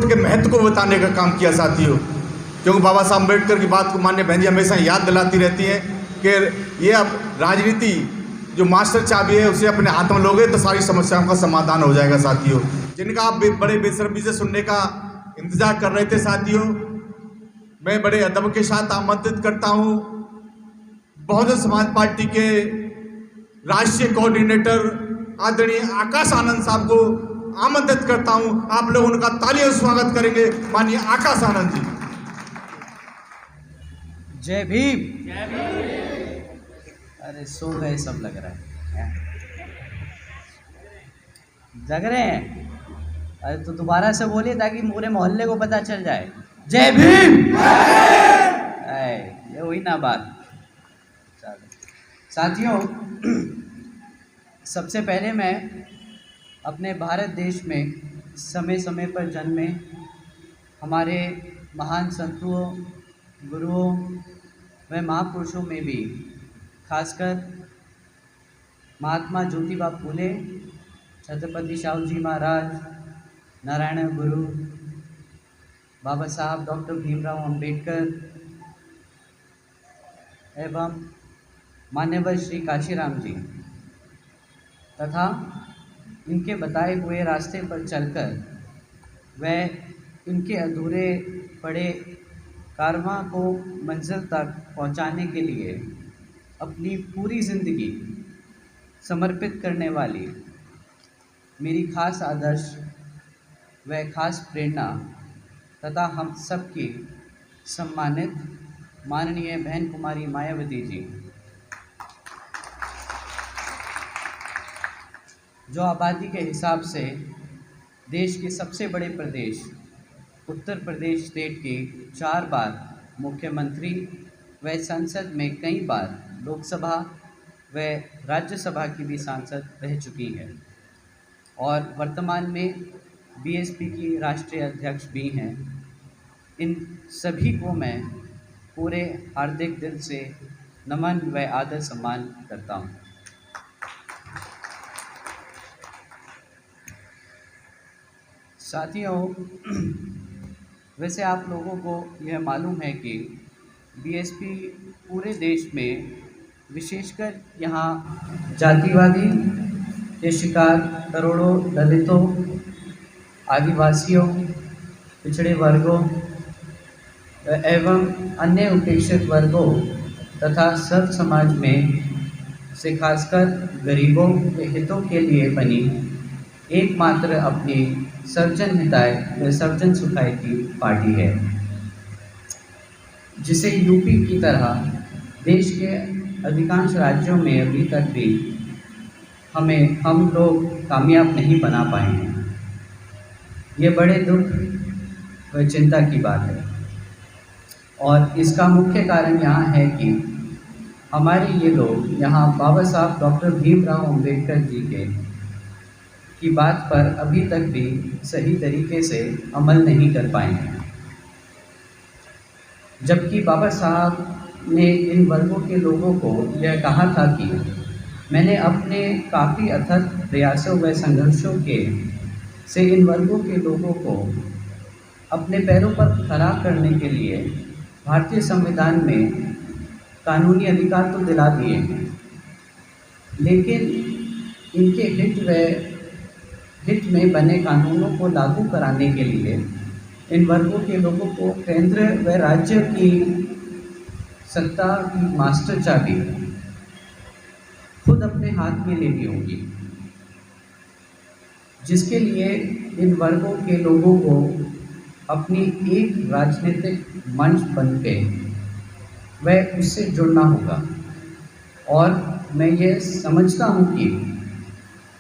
Vote के महत्व को बताने का काम किया साथियों। क्योंकि बाबा साहब अम्बेडकर की बात को माननीय बहन जी हमेशा याद दिलाती रहती हैं कि ये अब राजनीति जो मास्टर चाबी है उसे अपने हाथ में लोगे तो सारी समस्याओं का समाधान हो जाएगा साथियों। जिनका आप बड़े बेसब्री से सुनने का इंतजार कर रहे थे साथियों, मैं बड़े अदब के साथ आमंत्रित करता हूं बहुजन समाज पार्टी के राष्ट्रीय कोऑर्डिनेटर आदरणीय आकाश आनंद साहब को आमंत्रित करता हूं। आप लोग उनका तालियों से स्वागत करेंगे। माननीय आकाश आनंद जी। जय भीम। जय भीम। अरे सो गए सब लग रहा है, जग रहे हैं? अरे तो दोबारा से बोलिए ताकि पूरे मोहल्ले को पता चल जाए। जय भीम। ये हुई ना बात। साथियों, सबसे पहले मैं अपने भारत देश में समय समय पर जन्मे हमारे महान संतों, गुरुओं व महापुरुषों में भी खासकर महात्मा ज्योतिबा फूले, छत्रपति शिवाजी महाराज, नारायण गुरु, बाबा साहब डॉक्टर भीमराव अंबेडकर एवं मान्यवर श्री काशीराम जी तथा इनके बताए हुए रास्ते पर चलकर वह इनके अधूरे पड़े कारवां को मंजिल तक पहुंचाने के लिए अपनी पूरी ज़िंदगी समर्पित करने वाली मेरी खास आदर्श व खास प्रेरणा तथा हम सबकी सम्मानित माननीय बहन कुमारी मायावती जी, जो आबादी के हिसाब से देश के सबसे बड़े प्रदेश उत्तर प्रदेश स्टेट के 4 बार मुख्यमंत्री व संसद में कई बार लोकसभा व राज्यसभा की भी सांसद रह चुकी है और वर्तमान में बीएसपी की राष्ट्रीय अध्यक्ष भी हैं। इन सभी को मैं पूरे हार्दिक दिल से नमन व आदर सम्मान करता हूँ। साथियों, वैसे आप लोगों को यह मालूम है कि बीएसपी पूरे देश में विशेषकर यहाँ जातिवादी के शिकार करोड़ों दलितों, आदिवासियों, पिछड़े वर्गों एवं अन्य उपेक्षित वर्गों तथा सर्व समाज में से खासकर गरीबों के हितों के लिए बनी एकमात्र अपनी सर्वजन हिताय व सर्वजन सुखाय की पार्टी है, जिसे यूपी की तरह देश के अधिकांश राज्यों में अभी तक भी हम लोग कामयाब नहीं बना पाए हैं। ये बड़े दुख व चिंता की बात है और इसका मुख्य कारण यहाँ है कि हमारे ये लोग यहाँ बाबा साहब डॉक्टर भीमराव अंबेडकर जी की बात पर अभी तक भी सही तरीके से अमल नहीं कर पाए हैं। जबकि बाबा साहब ने इन वर्गों के लोगों को यह कहा था कि मैंने अपने काफ़ी अथक प्रयासों व संघर्षों से इन वर्गों के लोगों को अपने पैरों पर खड़ा करने के लिए भारतीय संविधान में कानूनी अधिकार तो दिला दिए हैं, लेकिन इनके हित में बने कानूनों को लागू कराने के लिए इन वर्गों के लोगों को केंद्र व राज्य की सत्ता की मास्टर चाबी खुद अपने हाथ में लेनी होगी, जिसके लिए इन वर्गों के लोगों को अपनी एक राजनीतिक मंच बनके वह उससे जुड़ना होगा। और मैं ये समझता हूँ कि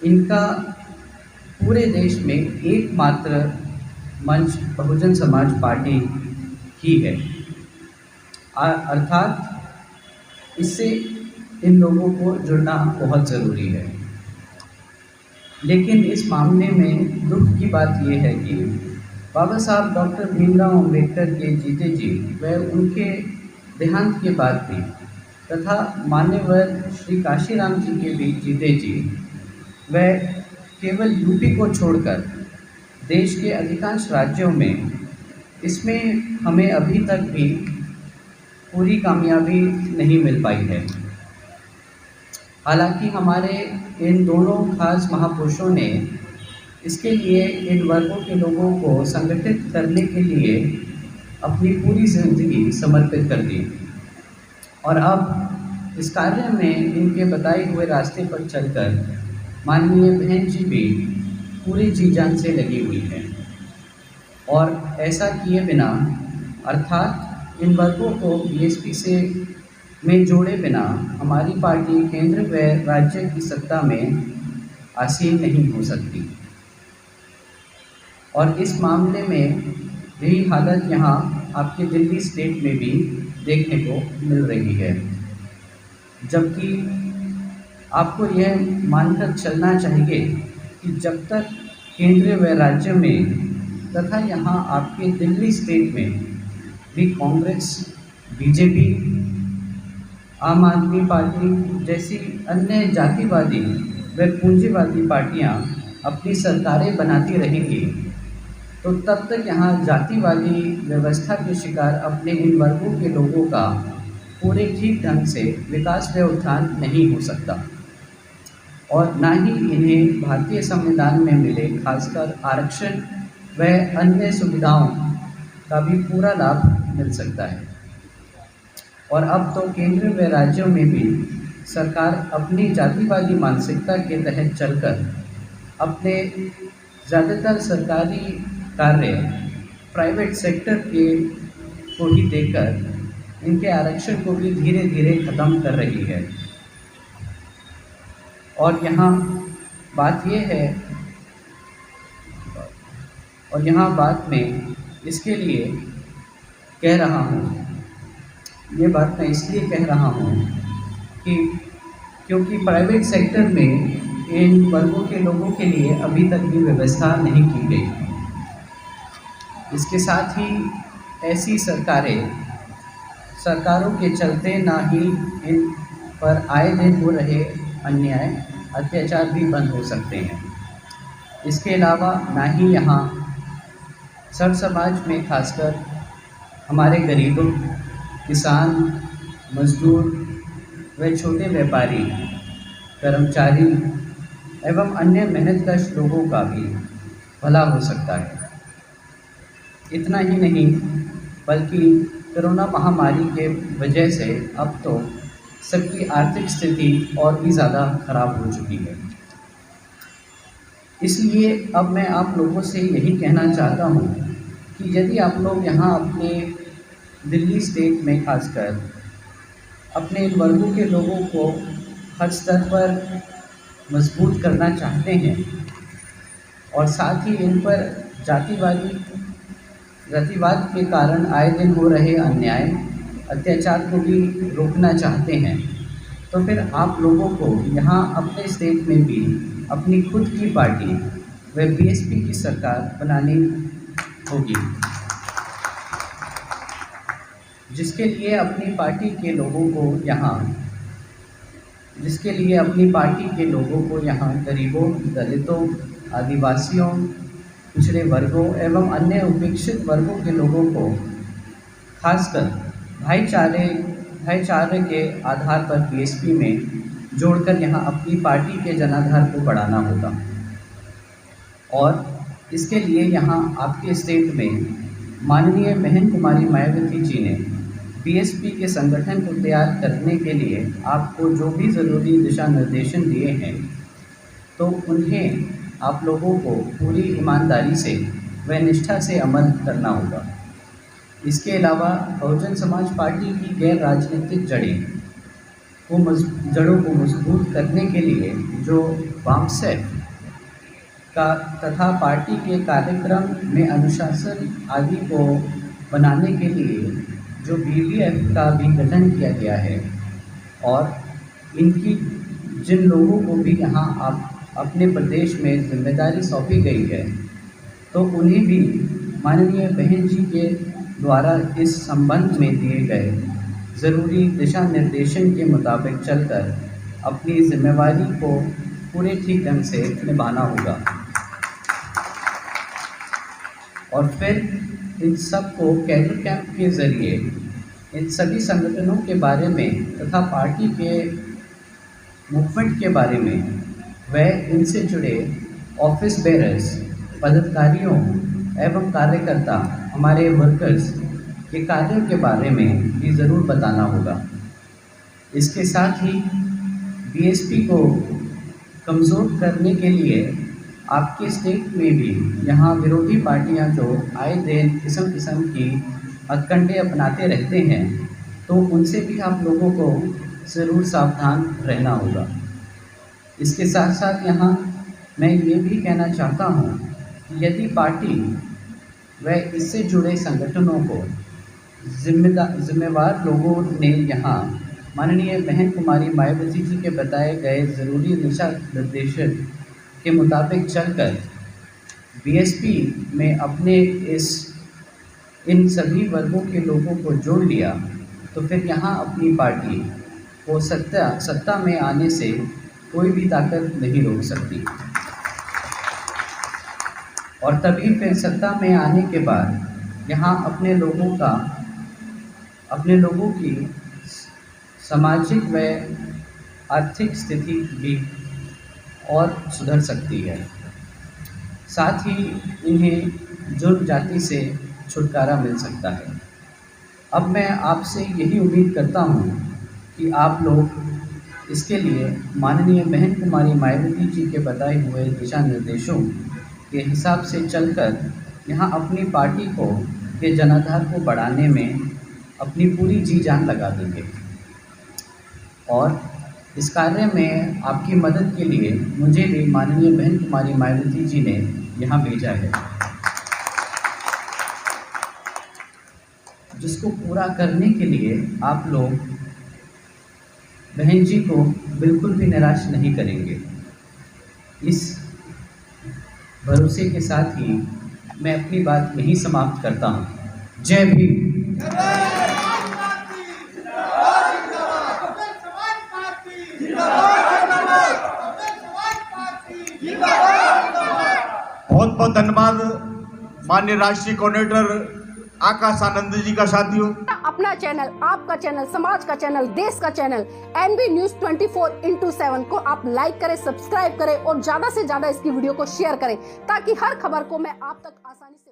इनका पूरे देश में एकमात्र मंच बहुजन समाज पार्टी ही है, अर्थात इससे इन लोगों को जुड़ना बहुत ज़रूरी है। लेकिन इस मामले में दुख की बात यह है कि बाबा साहब डॉक्टर भीमराव अंबेडकर के जीते जी व उनके देहांत के बाद भी तथा मान्यवर श्री काशीराम जी के भी जीते जी वह केवल यूपी को छोड़कर देश के अधिकांश राज्यों में इसमें हमें अभी तक भी पूरी कामयाबी नहीं मिल पाई है। हालांकि हमारे इन दोनों खास महापुरुषों ने इसके लिए इन वर्गों के लोगों को संगठित करने के लिए अपनी पूरी ज़िंदगी समर्पित कर दी और अब इस कार्य में इनके बताए हुए रास्ते पर चलकर माननीय बहन जी भी पूरी जी जान से लगी हुई है। और ऐसा किए बिना अर्थात इन वर्गों को बीएसपी से में जोड़े बिना हमारी पार्टी केंद्र व राज्य की सत्ता में आसीन नहीं हो सकती। और इस मामले में यही हालत यहाँ आपके दिल्ली स्टेट में भी देखने को मिल रही है, जबकि आपको यह मानकर चलना चाहिए कि जब तक केंद्र व राज्य में तथा यहाँ आपके दिल्ली स्टेट में भी कांग्रेस, बीजेपी, आम आदमी पार्टी जैसी अन्य जातिवादी व पूंजीवादी पार्टियाँ अपनी सरकारें बनाती रहेंगी, तो तब तक यहाँ जातिवादी व्यवस्था के शिकार अपने इन वर्गों के लोगों का पूरे ठीक ढंग से विकास व उत्थान नहीं हो सकता और ना ही इन्हें भारतीय संविधान में मिले खासकर आरक्षण व अन्य सुविधाओं का भी पूरा लाभ मिल सकता है। और अब तो केंद्र व राज्यों में भी सरकार अपनी जातिवादी मानसिकता के तहत चलकर अपने ज़्यादातर सरकारी कार्य प्राइवेट सेक्टर के को ही देकर इनके आरक्षण को भी धीरे धीरे ख़त्म कर रही है। और यहाँ बात में इसके लिए कह रहा हूँ, ये बात मैं इसलिए कह रहा हूँ कि क्योंकि प्राइवेट सेक्टर में इन वर्गों के लोगों के लिए अभी तक भी व्यवस्था नहीं की गई। इसके साथ ही ऐसी सरकारों के चलते ना ही इन पर आए दिन हो रहे अन्याय अत्याचार भी बंद हो सकते हैं। इसके अलावा ना ही यहाँ सर्व समाज में खासकर हमारे गरीबों, किसान, मजदूर व छोटे व्यापारी, कर्मचारी एवं अन्य मेहनतकश लोगों का भी भला हो सकता है। इतना ही नहीं बल्कि कोरोना महामारी के वजह से अब तो सबकी आर्थिक स्थिति और भी ज़्यादा खराब हो चुकी है। इसलिए अब मैं आप लोगों से यही कहना चाहता हूँ कि यदि आप लोग यहाँ अपने दिल्ली स्टेट में खासकर अपने इन वर्गों के लोगों को हर स्तर पर मजबूत करना चाहते हैं और साथ ही इन पर जातिवाद के कारण आए दिन हो रहे अन्याय अत्याचार को भी रोकना चाहते हैं, तो फिर आप लोगों को यहाँ अपने स्टेट में भी अपनी खुद की पार्टी व बीएसपी की सरकार बनानी होगी, जिसके लिए अपनी पार्टी के लोगों को यहाँ गरीबों, दलितों, आदिवासियों, पिछड़े वर्गों एवं अन्य उपेक्षित वर्गों के लोगों को खासकर भाईचारे के आधार पर बीएसपी में जोड़कर यहाँ अपनी पार्टी के जनाधार को बढ़ाना होगा। और इसके लिए यहाँ आपके स्टेट में माननीय बहन कुमारी मायावती जी ने बीएसपी के संगठन को तैयार करने के लिए आपको जो भी ज़रूरी दिशा निर्देशन दिए हैं, तो उन्हें आप लोगों को पूरी ईमानदारी से व निष्ठा से अमल करना होगा। इसके अलावा बहुजन समाज पार्टी की गैर राजनीतिक जड़ों को मजबूत करने के लिए जो वामसेफ का तथा पार्टी के कार्यक्रम में अनुशासन आदि को बनाने के लिए जो बीबीएफ का भी गठन किया गया है और इनकी जिन लोगों को भी यहाँ आप अपने प्रदेश में जिम्मेदारी सौंपी गई है, तो उन्हें भी माननीय बहन जी के द्वारा इस संबंध में दिए गए ज़रूरी दिशा निर्देशन के मुताबिक चलकर अपनी जिम्मेवारी को पूरे ठीक ढंग से निभाना होगा। और फिर इन सबको कैडर कैंप के ज़रिए इन सभी संगठनों के बारे में तथा पार्टी के मूवमेंट के बारे में व इनसे जुड़े ऑफिस बेरर्स, पदाधिकारियों एवं कार्यकर्ता, हमारे वर्कर्स के कार्यों के बारे में भी ज़रूर बताना होगा। इसके साथ ही बीएसपी को कमज़ोर करने के लिए आपके स्टेट में भी यहाँ विरोधी पार्टियाँ जो आए दिन किस्म किस्म की हथकंडे अपनाते रहते हैं, तो उनसे भी आप लोगों को ज़रूर सावधान रहना होगा। इसके साथ साथ यहाँ मैं ये भी कहना चाहता हूँ कि यदि पार्टी व इससे जुड़े संगठनों को जिम्मेवार लोगों ने यहाँ माननीय बहन कुमारी मायावती जी के बताए गए ज़रूरी दिशा निर्देशन के मुताबिक चलकर बीएसपी में अपने इन सभी वर्गों के लोगों को जोड़ लिया, तो फिर यहाँ अपनी पार्टी को सत्ता में आने से कोई भी ताकत नहीं रोक सकती। और तभी फिर सत्ता में आने के बाद यहाँ अपने लोगों की सामाजिक व आर्थिक स्थिति भी और सुधर सकती है। साथ ही इन्हें जुर्म जाति से छुटकारा मिल सकता है। अब मैं आपसे यही उम्मीद करता हूँ कि आप लोग इसके लिए माननीय बहन कुमारी मायावती जी के बताए हुए दिशा निर्देशों के हिसाब से चलकर यहाँ अपनी पार्टी के जनाधार को बढ़ाने में अपनी पूरी जी जान लगा देंगे। और इस कार्य में आपकी मदद के लिए मुझे भी माननीय बहन कुमारी मायावती जी ने यहाँ भेजा है, जिसको पूरा करने के लिए आप लोग बहन जी को बिल्कुल भी निराश नहीं करेंगे। इस भरोसे के साथ ही मैं अपनी बात यहीं समाप्त करता हूँ। जय भीम। बहुत बहुत धन्यवाद माननीय राष्ट्रीय कोऑर्डिनेटर आकाश आनंद जी का। साथियों, अपना चैनल, आपका चैनल, समाज का चैनल, देश का चैनल एनबी न्यूज 24/7 को आप लाइक करें, सब्सक्राइब करें और ज्यादा से ज्यादा इसकी वीडियो को शेयर करें, ताकि हर खबर को मैं आप तक आसानी से